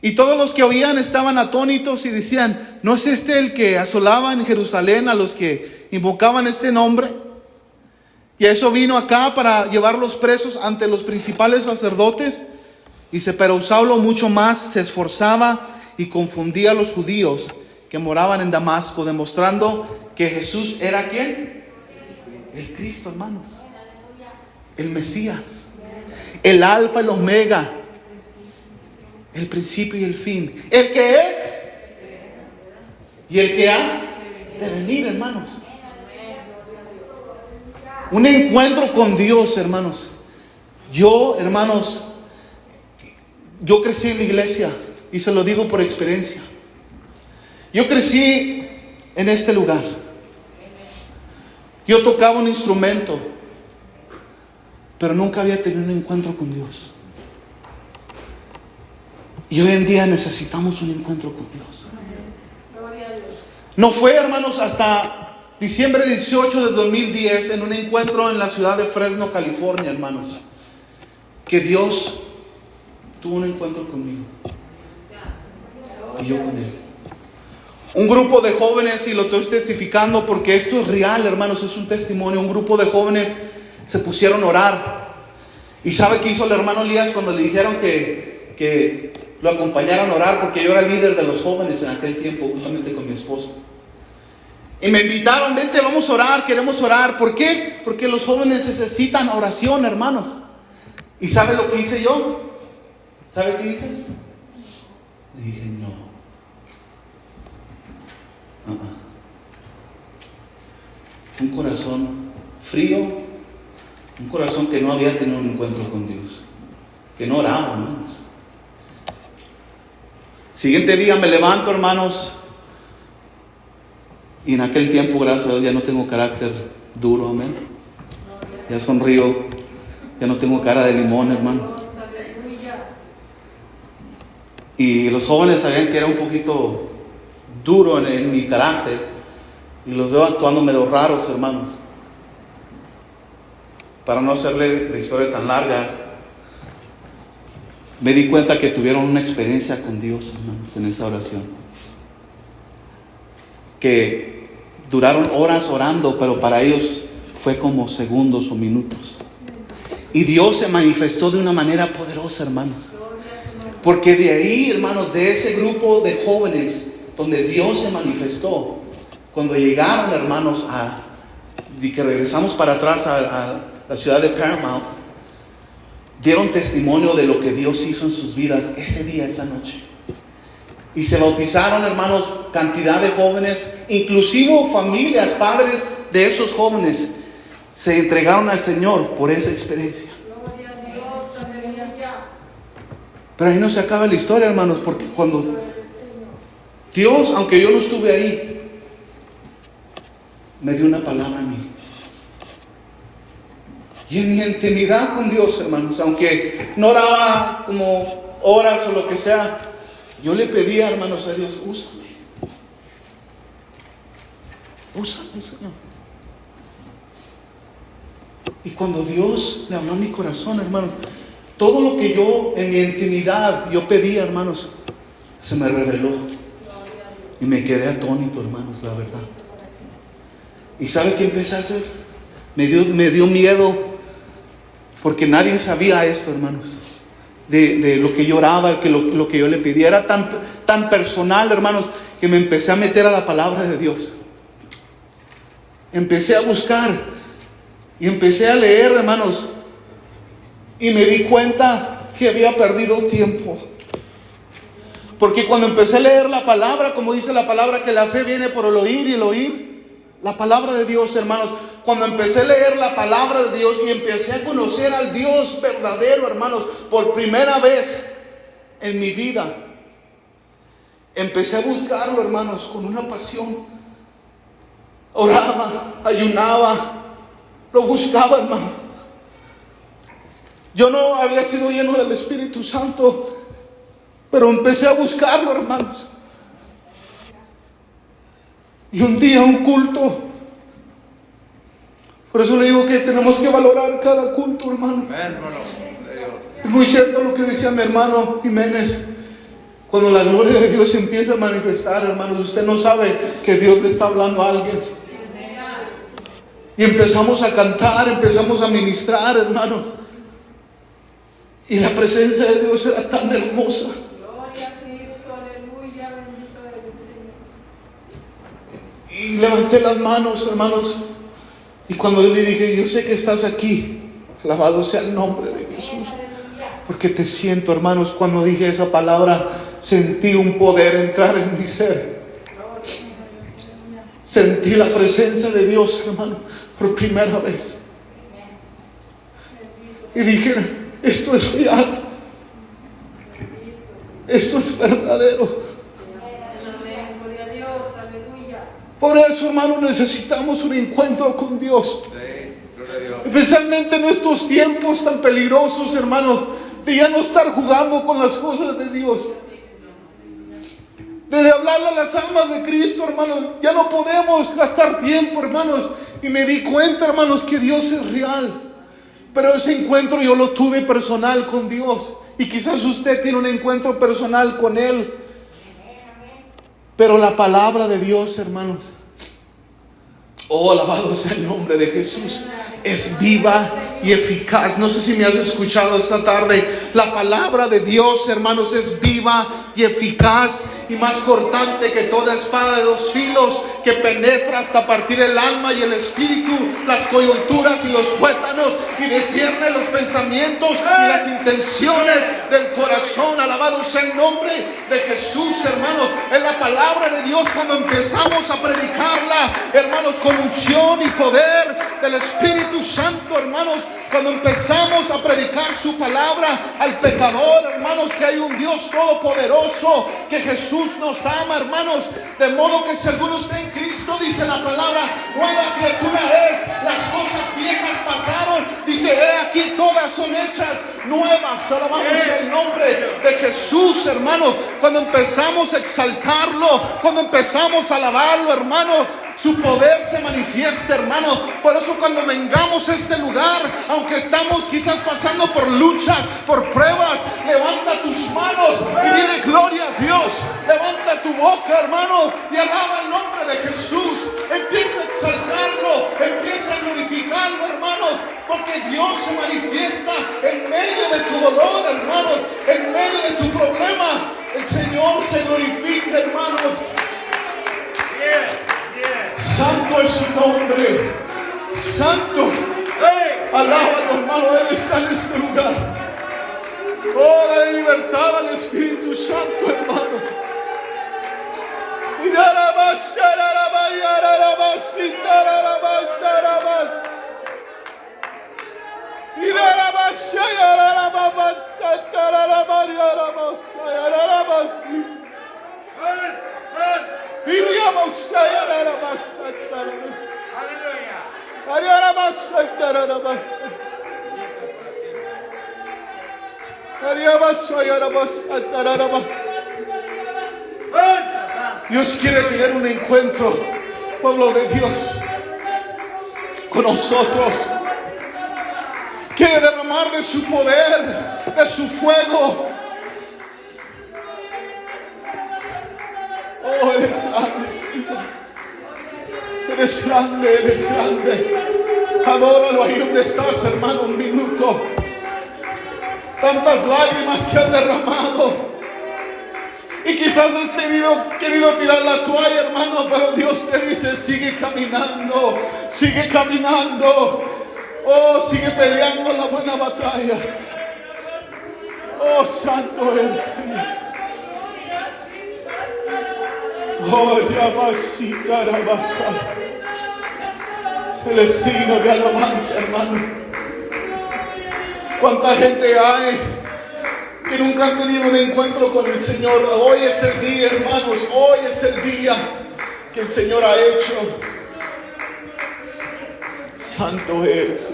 Y todos los que oían estaban atónitos y decían, ¿no es este el que asolaba en Jerusalén a los que invocaban este nombre? Y a eso vino acá para llevarlos presos ante los principales sacerdotes. Dice, pero Saulo mucho más se esforzaba y confundía a los judíos que moraban en Damasco, demostrando que Jesús era ¿quién? El Cristo, hermanos. El Mesías. El Alfa y el Omega. El principio y el fin. El que es y el que ha de venir, hermanos. Un encuentro con Dios, hermanos. Hermanos, yo crecí en la iglesia y se lo digo por experiencia. Yo crecí en este lugar. Yo tocaba un instrumento, pero nunca había tenido un encuentro con Dios. Y hoy en día necesitamos un encuentro con Dios. No fue, hermanos, hasta diciembre 18 de 2010, en un encuentro en la ciudad de Fresno, California, hermanos, que Dios tuvo un encuentro conmigo y yo con Él. Un grupo de jóvenes, y lo estoy testificando porque esto es real, hermanos, es un testimonio. Un grupo de jóvenes se pusieron a orar. ¿Y sabe qué hizo el hermano Elías cuando le dijeron que lo acompañaran a orar? Porque yo era líder de los jóvenes en aquel tiempo, justamente con mi esposa. Y me invitaron, vente, vamos a orar, queremos orar. ¿Por qué? Porque los jóvenes necesitan oración, hermanos. ¿Y sabe lo que hice yo? ¿Sabe qué hice? Le dije, no. Un corazón frío, un corazón que no había tenido un encuentro con Dios, que no oraba, hermanos. Siguiente día me levanto, hermanos. Y en aquel tiempo, gracias a Dios, ya no tengo carácter duro, amén. Ya sonrío, ya no tengo cara de limón, hermano. Y los jóvenes sabían que era un poquito duro en mi carácter. Y los veo actuando medio raros, hermanos. Para no hacerle la historia tan larga, me di cuenta que tuvieron una experiencia con Dios, hermanos, en esa oración. Que duraron horas orando, pero para ellos fue como segundos o minutos. Y Dios se manifestó de una manera poderosa, hermanos. Porque de ahí, hermanos, de ese grupo de jóvenes donde Dios se manifestó, cuando llegaron, hermanos, y que regresamos para atrás a la ciudad de Paramount, dieron testimonio de lo que Dios hizo en sus vidas ese día, esa noche. Y se bautizaron, hermanos, cantidad de jóvenes, inclusive familias, padres de esos jóvenes, se entregaron al Señor por esa experiencia. Pero ahí no se acaba la historia, hermanos, porque cuando Dios, aunque yo no estuve ahí, me dio una palabra a mí. Y en mi intimidad con Dios, hermanos, aunque no oraba como horas o lo que sea, yo le pedía, hermanos, a Dios, úsame. Úsame, Señor. Y cuando Dios le habló a mi corazón, hermanos, todo lo que yo en mi intimidad yo pedía, hermanos, se me reveló. Y me quedé atónito, hermanos, la verdad. ¿Y sabe qué empecé a hacer? Me dio miedo, porque nadie sabía esto, hermanos, de lo que yo oraba, que lo que yo le pedía. Era tan personal, hermanos, que me empecé a meter a la palabra de Dios. Empecé a buscar y empecé a leer, hermanos, y me di cuenta que había perdido tiempo. Porque cuando empecé a leer la palabra, como dice la palabra, que la fe viene por el oír y el oír la palabra de Dios, hermanos. Cuando empecé a leer la palabra de Dios y empecé a conocer al Dios verdadero, hermanos, por primera vez en mi vida, empecé a buscarlo, hermanos, con una pasión. Oraba, ayunaba, lo buscaba, hermano. Yo no había sido lleno del Espíritu Santo, pero empecé a buscarlo, hermanos. Y un día, un culto. Por eso le digo que tenemos que valorar cada culto, hermano. Es muy cierto lo que decía mi hermano Jiménez. Cuando la gloria de Dios se empieza a manifestar, hermanos, usted no sabe que Dios le está hablando a alguien. Y empezamos a cantar, empezamos a ministrar, hermanos. Y la presencia de Dios era tan hermosa. Gloria a Cristo, aleluya, bendito eres, Señor. Y levanté las manos, hermanos. Y cuando yo le dije, yo sé que estás aquí, alabado sea el nombre de Jesús. Porque te siento, hermanos, cuando dije esa palabra, sentí un poder entrar en mi ser. Sentí la presencia de Dios, hermano, por primera vez. Y dije, esto es real. Esto es verdadero. Por eso, hermano, necesitamos un encuentro con Dios. Especialmente en estos tiempos tan peligrosos, hermanos, de ya no estar jugando con las cosas de Dios. De hablarle a las almas de Cristo, hermanos. Ya no podemos gastar tiempo, hermanos. Y me di cuenta, hermanos, que Dios es real. Pero ese encuentro yo lo tuve personal con Dios. Y quizás usted tiene un encuentro personal con Él. Pero la palabra de Dios, hermanos, oh, alabado sea el nombre de Jesús, es viva y eficaz. No sé si me has escuchado esta tarde. La palabra de Dios, hermanos, es viva y eficaz y más cortante que toda espada de dos filos, que penetra hasta partir el alma y el espíritu, las coyunturas y los tuétanos, y discierne los pensamientos y las intenciones del corazón. Alabado sea el nombre de Jesús, hermanos. Es la palabra de Dios. Cuando empezamos a predicarla, hermanos, con unción y poder del Espíritu Santo, hermanos, cuando empezamos a predicar su palabra al pecador, hermanos, que hay un Dios todopoderoso, que Jesús nos ama, hermanos, de modo que si alguno está en Cristo, dice la palabra, nueva criatura es, las cosas viejas pasaron, dice, he aquí todas son hechas nuevas. Alabamos el nombre de Jesús, hermanos. Cuando empezamos a exaltarlo, cuando empezamos a alabarlo, hermanos, su poder se manifieste, hermano. Por eso cuando vengamos a este lugar, aunque estamos quizás pasando por luchas, por pruebas, levanta tus manos y dile gloria a Dios. Levanta tu boca, hermano, y alaba el nombre de Jesús. Empieza a exaltarlo, empieza a glorificarlo, hermano, porque Dios se manifiesta en medio de tu dolor, hermano, en medio de tu problema. El Señor se glorifica, hermanos. Santo es su nombre. Santo. Alábalo, hermano. Él está en este lugar. Oh, dale libertad al Espíritu Santo, hermano. Dios quiere tener un encuentro, pueblo de Dios, con nosotros. Quiere derramar de su poder, de su fuego. Oh, eres grande, Señor. Eres grande, eres grande. Adóralo ahí donde estás, hermano, un minuto. Tantas lágrimas que has derramado. Y quizás has querido tirar la toalla, hermano, pero Dios te dice, sigue caminando, sigue caminando. Oh, sigue peleando la buena batalla. Oh, santo eres, Señor. Oh, Yamasita Rabasa. El destino de alabanza, hermano. ¿Cuánta gente hay que nunca han tenido un encuentro con el Señor? Hoy es el día, hermanos. Hoy es el día que el Señor ha hecho. Santo es.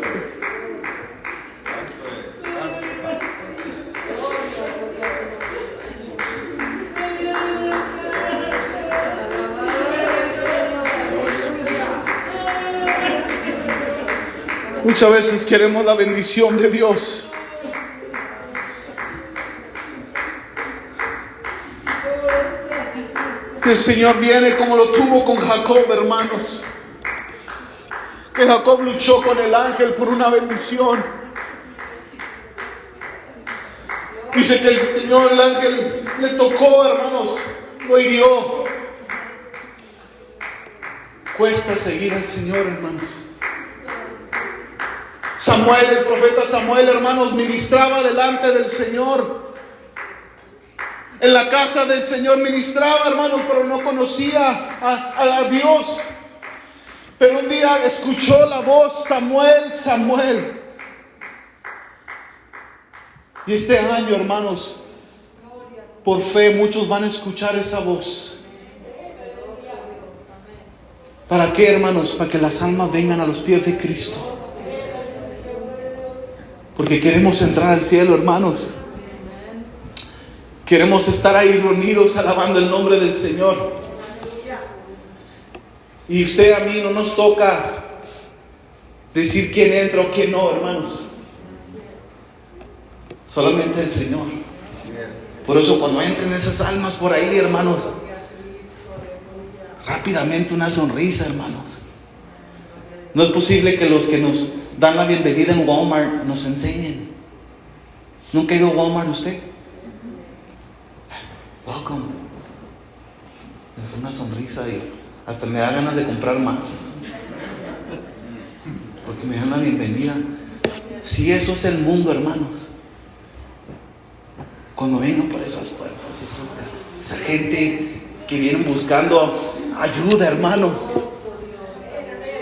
Muchas veces queremos la bendición de Dios. El Señor viene como lo tuvo con Jacob, hermanos. Que Jacob luchó con el ángel por una bendición. Dice que el Señor, el ángel, le tocó, hermanos, lo hirió. Cuesta seguir al Señor, hermanos. Samuel, el profeta Samuel, hermanos, ministraba delante del Señor. En la casa del Señor ministraba, hermanos, pero no conocía a Dios. Pero un día escuchó la voz, Samuel, Samuel. Y este año, hermanos, por fe muchos van a escuchar esa voz. ¿Para qué, hermanos? Para que las almas vengan a los pies de Cristo. Porque queremos entrar al cielo, hermanos. Queremos estar ahí reunidos alabando el nombre del Señor. Y usted, a mí, no nos toca decir quién entra o quién no, hermanos. Solamente el Señor. Por eso cuando entren esas almas por ahí, hermanos, rápidamente una sonrisa, hermanos. No es posible que los que nos dan la bienvenida en Walmart nos enseñen. ¿Nunca ha ido a Walmart usted? Welcome. Es una sonrisa y hasta me da ganas de comprar más. Porque me dan la bienvenida. Si eso es el mundo, hermanos. Cuando vengan por esas puertas, esa gente que vienen buscando ayuda, hermanos.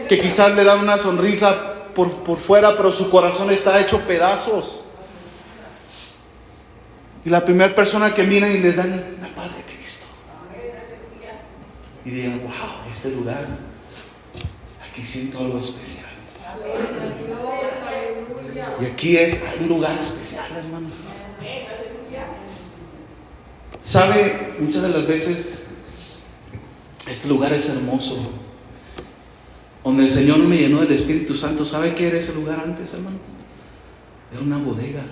Que quizás le dan una sonrisa por fuera, pero su corazón está hecho pedazos. Y la primera persona que miran y les dan la paz de Cristo. Y digan, wow, este lugar, aquí siento algo especial. Y aquí es un lugar especial, hermanos. ¿Sabe? Muchas de las veces este lugar es hermoso. donde el Señor me llenó del Espíritu Santo. ¿Sabe qué era ese lugar antes, hermano? Era una bodega.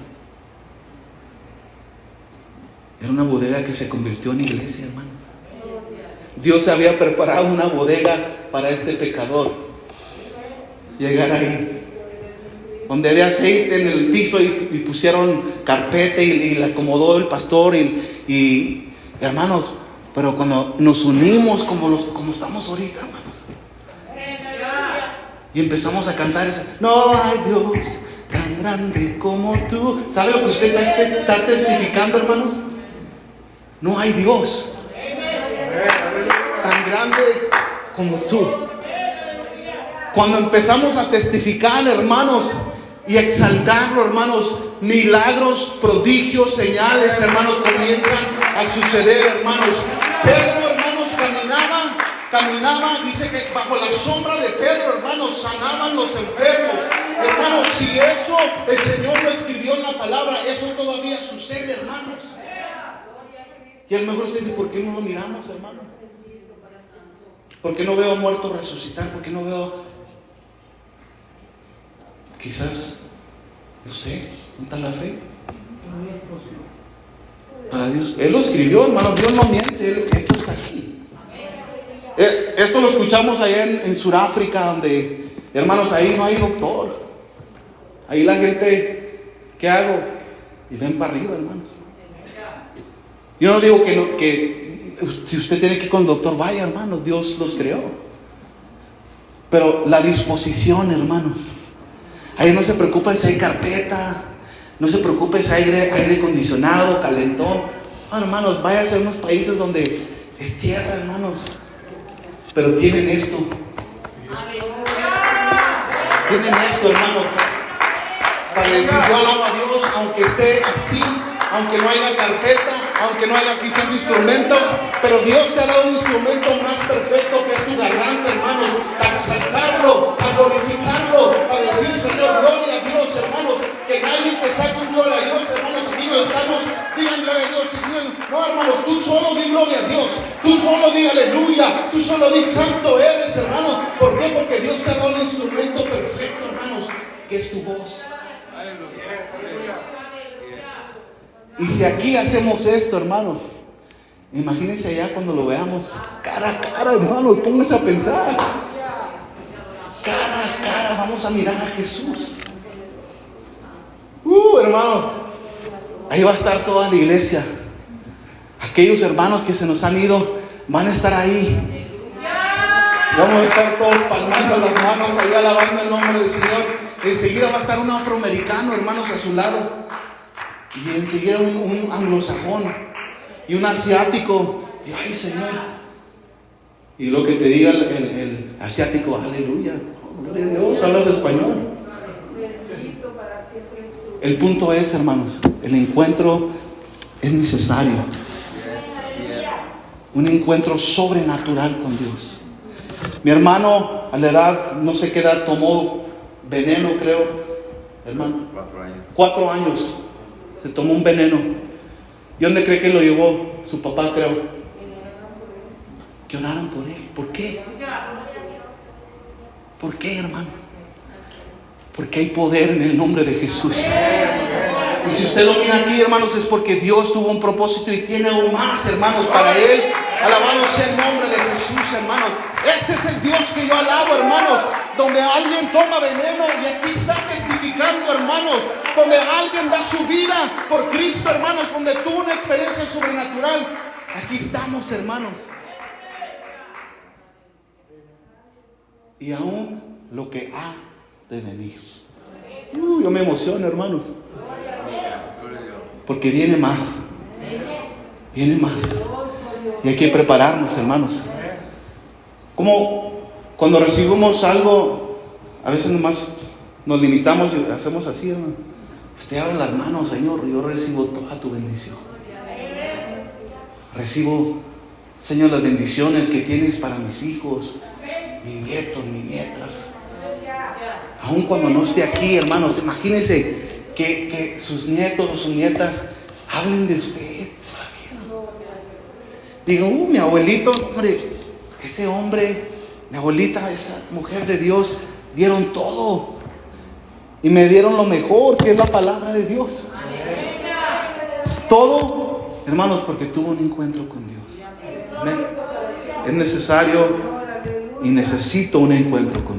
Era una bodega que se convirtió en iglesia, hermanos. Dios había preparado una bodega para este pecador. Llegar ahí, donde había aceite en el piso y pusieron carpeta y le acomodó el pastor y hermanos, pero cuando nos unimos como estamos ahorita, hermanos, y empezamos a cantar ese, no hay Dios tan grande como tú. ¿Sabe lo que usted está testificando, hermanos? No hay Dios tan grande como tú. Cuando empezamos a testificar, hermanos, y exaltarlo, hermanos, milagros, prodigios, señales, hermanos, comienzan a suceder, hermanos. Pedro, hermanos, caminaba, dice que bajo la sombra de Pedro, hermanos, sanaban los enfermos. Hermanos, si eso el Señor lo escribió en la palabra, eso todavía sucede, hermanos. Y a lo mejor usted dice, ¿por qué no lo miramos, hermano? ¿Por qué no veo muertos resucitar? ¿Por qué no veo? Quizás, no sé, ¿dónde está la fe? Para Dios. Él lo escribió, hermano. Dios no miente. Esto está aquí. Esto lo escuchamos allá en Sudáfrica, donde, hermanos, ahí no hay doctor. Ahí la gente, ¿qué hago? Y ven para arriba, hermanos. Yo no digo que si usted tiene que ir con el doctor, vaya, hermanos. Dios los creó. Pero la disposición, hermanos. Ahí no se preocupa si hay carpeta, no se preocupe si hay aire acondicionado, calentón. Bueno, hermanos, váyase a unos países donde es tierra, hermanos. Pero tienen esto. Tienen esto, hermanos. Para decir, yo alabo a Dios, aunque esté así, aunque no haya carpeta, aunque no haya quizás instrumentos, pero Dios te ha dado un instrumento más perfecto que es tu garganta, hermanos, para exaltarlo, para glorificarlo, para decir, Señor, gloria a Dios, hermanos, que nadie te saque un gloria a Dios, hermanos, aquí no estamos, digan gloria a Dios, no, hermanos, tú solo di gloria a Dios, tú solo di aleluya, tú solo di santo eres, hermano. ¿Por qué? Porque Dios te ha dado un instrumento perfecto, hermanos, que es tu voz. Y si aquí hacemos esto, hermanos, imagínense allá cuando lo veamos cara a cara, hermanos, pónganse a pensar. Cara a cara vamos a mirar a Jesús. Hermanos, ahí va a estar toda la iglesia. Aquellos hermanos que se nos han ido van a estar ahí. Vamos a estar todos palmando las manos ahí, alabando el nombre del Señor. Enseguida va a estar un afroamericano, hermanos, a su lado. Y enseguida un anglosajón y un asiático. Y ay, Señor. Y lo que te diga el asiático, aleluya, gloria a Dios, hablas español. El punto es, hermanos, el encuentro es necesario. Un encuentro sobrenatural con Dios. Mi hermano, a la edad, no sé qué edad, tomó veneno, creo. Hermano, 4 años. Se tomó un veneno. ¿Y dónde cree que lo llevó? Su papá, creo. Que oraron por él. ¿Por qué? ¿Por qué, hermano? Porque hay poder en el nombre de Jesús. Y si usted lo mira aquí, hermanos, es porque Dios tuvo un propósito y tiene aún más, hermanos, para Él. Alabado sea el nombre de Jesús, hermanos. Ese es el Dios que yo alabo, hermanos. Donde alguien toma veneno y aquí está testificando, hermanos. Donde alguien da su vida por Cristo, hermanos. Donde tuvo una experiencia sobrenatural. Aquí estamos, hermanos. Y aún lo que ha de venir. Yo me emociono, hermanos. Porque viene más. Viene más. Y hay que prepararnos, hermanos. Como cuando recibimos algo, a veces nomás nos limitamos y hacemos así, hermano. Usted abre las manos, Señor, yo recibo toda tu bendición. Recibo, Señor, las bendiciones que tienes para mis hijos, mis nietos, mis nietas. Aun cuando no esté aquí, hermanos, imagínense que sus nietos o sus nietas hablen de usted. Digo, mi abuelito, hombre, ese hombre Mi abuelita, esa mujer de Dios, dieron todo. Y me dieron lo mejor, que es la palabra de Dios. Todo, hermanos, porque tuvo un encuentro con Dios. Amén. Es necesario y necesito un encuentro con